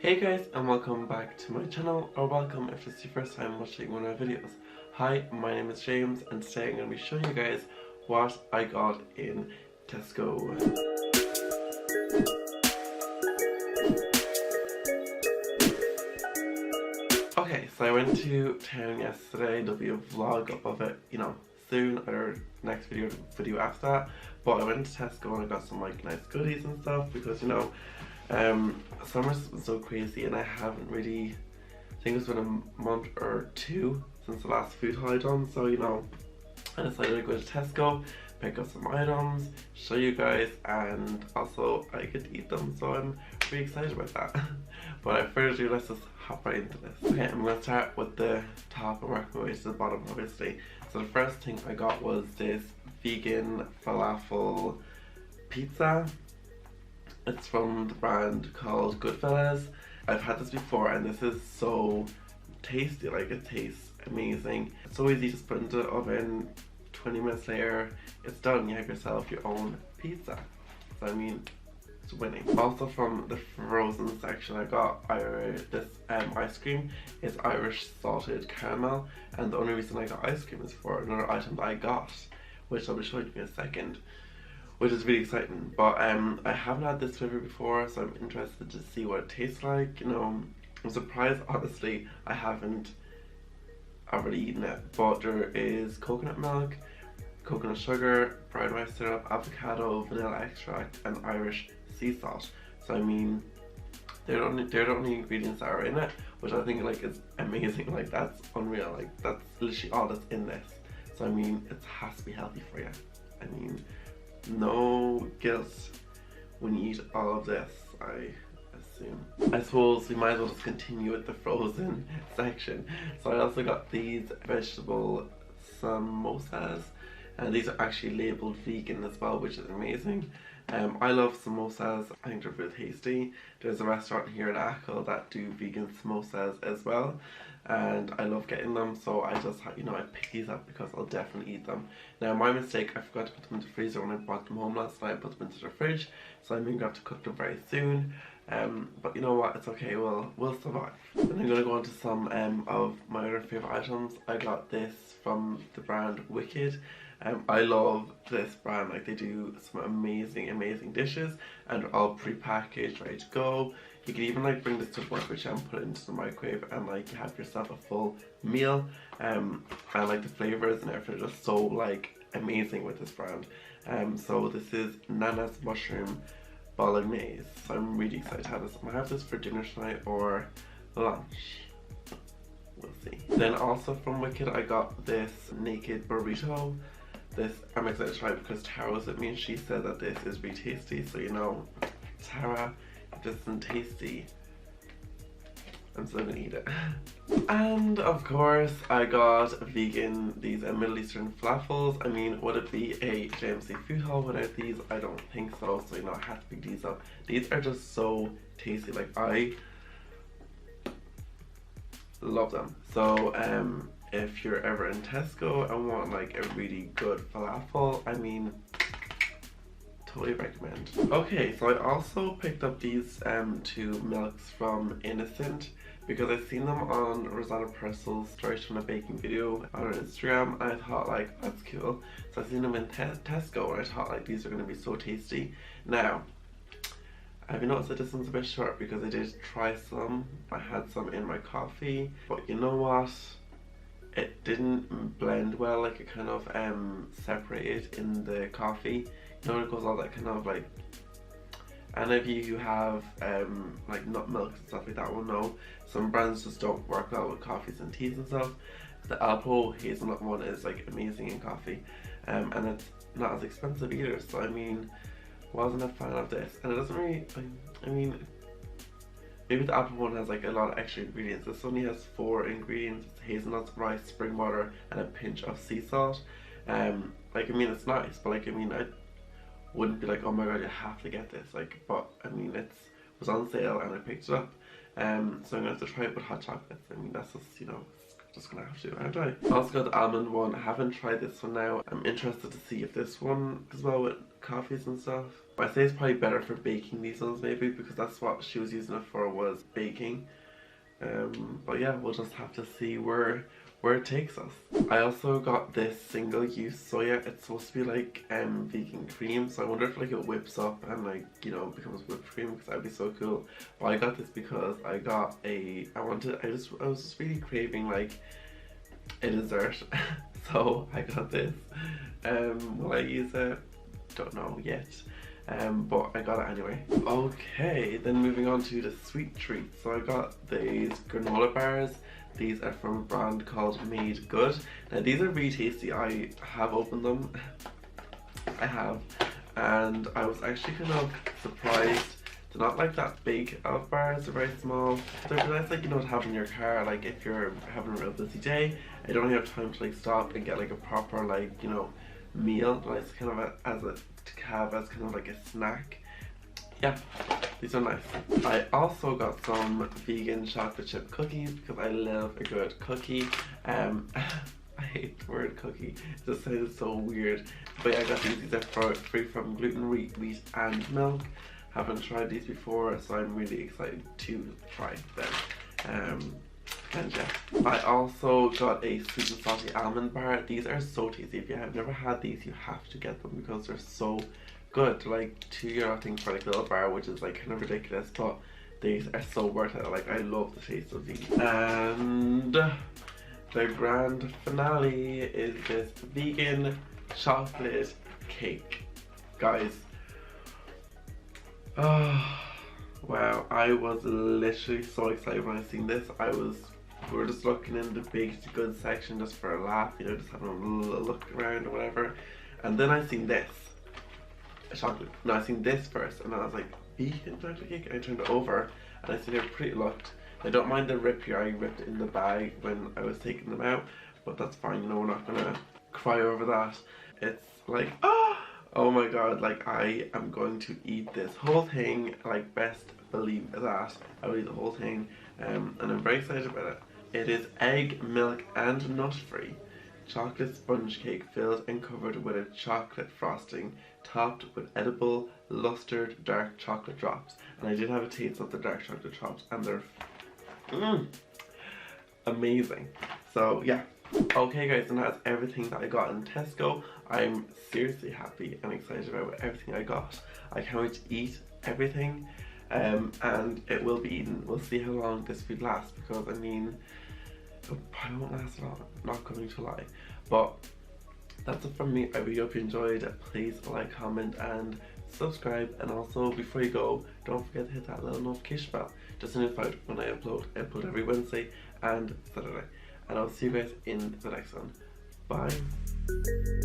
Hey guys, and welcome back to my channel, or welcome if it's your first time watching one of my videos. Hi, my name is James, and today I'm going to be showing you guys what I got in Tesco. Okay, so I went to town yesterday. There'll be a vlog up of it, soon, or next video after that. But I went to Tesco and I got some like nice goodies and stuff because summer's been so crazy and I haven't really, I think it's been a month or two since the last food haul I done, so I decided to go to Tesco, pick up some items, show you guys, and also I get to eat them, so I'm pretty excited about that. But without further ado, let's just hop right into this. Okay, I'm going to start with the top and work my way to the bottom obviously. So the first thing I got was this vegan falafel pizza. It's from the brand called gooood. I've had this before and this is so tasty, like it tastes amazing. It's so easy, just put into the oven, 20 minutes later, it's done. You have yourself your own pizza. So I mean, it's winning. Also from the frozen section I got this ice cream. It's Irish salted caramel, and the only reason I got ice cream is for another item that I got, which I'll be showing you in a second, which is really exciting. But I haven't had this flavor before, so I'm interested to see what it tastes like. I'm surprised, honestly, I haven't already eaten it. But there is coconut milk, coconut sugar, brown rice syrup, avocado, vanilla extract, and Irish sea salt. So I mean, they're the only ingredients that are in it, which I think like is amazing. Like that's unreal. Like that's literally all that's in this. So I mean, it has to be healthy for you. I mean, no guilt when you eat all of this, I assume. I suppose we might as well just continue with the frozen section. So I also got these vegetable samosas, and these are actually labeled vegan as well, which is amazing. I love samosas. I think they're really tasty. There's a restaurant here in Achill that do vegan samosas as well, and I love getting them, so I just I picked these up because I'll definitely eat them. Now my mistake, I forgot to put them in the freezer when I brought them home last night. I put them into the fridge, so I'm going to have to cook them very soon. But you know what, it's okay, we'll survive. Then I'm going to go on to some of my other favourite items. I got this from the brand Wicked. I love this brand. Like, they do some amazing dishes, and they're all pre-packaged, ready to go. You can even like bring this to work with you and put it into the microwave, and like you have yourself a full meal. And like the flavors and everything are just so like amazing with this brand. So this is Nana's mushroom bolognese. So I'm really excited to have this. I'm gonna have this for dinner tonight or lunch. We'll see. Then also from Wicked, I got this naked burrito. This I'm excited to try because Tara was with me and she said that this is really tasty. So Tara, if this isn't tasty, I'm still gonna eat it. And of course I got these Middle Eastern falafels. I mean, would it be a JMC food haul without these? I don't think so. So I had to pick these up. These are just so tasty. Like, I love them. So if you're ever in Tesco and want like a really good falafel, I mean, totally recommend. Okay, so I also picked up these two milks from Innocent because I've seen them on Rosanna Purcell's story from a baking video on her Instagram, and I thought like, that's cool. So I've seen them in Tesco and I thought like these are going to be so tasty. Now, have you noticed that this one's a bit short because I did try some. I had some in my coffee, but you know what? It didn't blend well. Like, it kind of separated in the coffee. It goes all that kind of like, and if you have like nut milk and stuff like that will know, some brands just don't work well with coffees and teas and stuff. The Alpo hazelnut one is like amazing in coffee, and it's not as expensive either. So I mean, wasn't a fan of this, and it doesn't really, I mean, maybe the apple one has like a lot of extra ingredients. This only has 4 ingredients. It's hazelnuts, rice, spring water, and a pinch of sea salt. Like, I mean, it's nice, but like, I mean, I wouldn't be like, oh my god, you have to get this. Like, but I mean, it was on sale and I picked it up. So I'm gonna have to try it with hot chocolates. I mean, that's just, just gonna have to, aren't I? I also got the almond one. I haven't tried this one now. I'm interested to see if this one as well with coffees and stuff. I say it's probably better for baking these ones maybe, because that's what she was using it for, was baking. But yeah, we'll just have to see where it takes us. I also got this single-use soya. It's supposed to be like vegan cream, so I wonder if like it whips up and like, you know, becomes whipped cream, because that'd be so cool. But I got this because I got I was just really craving like a dessert. So I got this. Will I use it? Don't know yet. But I got it anyway. Okay, then moving on to the sweet treats. So I got these granola bars. These are from a brand called Made Good. Now these are really tasty. I have opened them. I have. And I was actually kind of surprised. They're not like that big of bars, they're very small. They're nice, like, you know, to have in your car, like if you're having a real busy day. I don't have time to like stop and get like a proper like, you know, meal. Nice kind of to have as kind of like a snack. Yeah, these are nice. I also got some vegan chocolate chip cookies because I love a good cookie. I hate the word cookie, it just sounds so weird. But yeah, I got these are free from gluten, wheat and milk. Haven't tried these before, so I'm really excited to try them. And yeah, I also got a sweet and salty almond bar. These are so tasty. If you have never had these, you have to get them because they're so good. Like €2 I think for like a little bar, which is like kind of ridiculous, but these are so worth it. Like I love the taste of these. And the grand finale is this vegan chocolate cake, guys. Oh wow, I was literally so excited when I seen this. We were just looking in the baked goods section just for a laugh, you know, just having a little look around or whatever. And then I seen this chocolate. No, I seen this first, and I was like, vegan chocolate cake. And I turned it over, and I seen how pretty it looked. I don't mind the rip here. I ripped it in the bag when I was taking them out, but that's fine. You know, we're not gonna cry over that. It's like, oh my god, like I am going to eat this whole thing. Like, best believe that I will eat the whole thing, and I'm very excited about it. It is egg, milk and nut free chocolate sponge cake filled and covered with a chocolate frosting, topped with edible lustered dark chocolate drops. And I did have a taste of the dark chocolate drops, and they're amazing. So yeah. Okay guys, and that's everything that I got in Tesco. I'm seriously happy and excited about everything I got. I can't wait to eat everything, and it will be eaten. We'll see how long this food lasts, because I mean, it probably won't last long, not going to lie. But that's it from me. I really hope you enjoyed. Please like, comment and subscribe, and also before you go, don't forget to hit that little notification bell just to notify when I upload. I upload every Wednesday and Saturday. And I'll see you guys in the next one. Bye.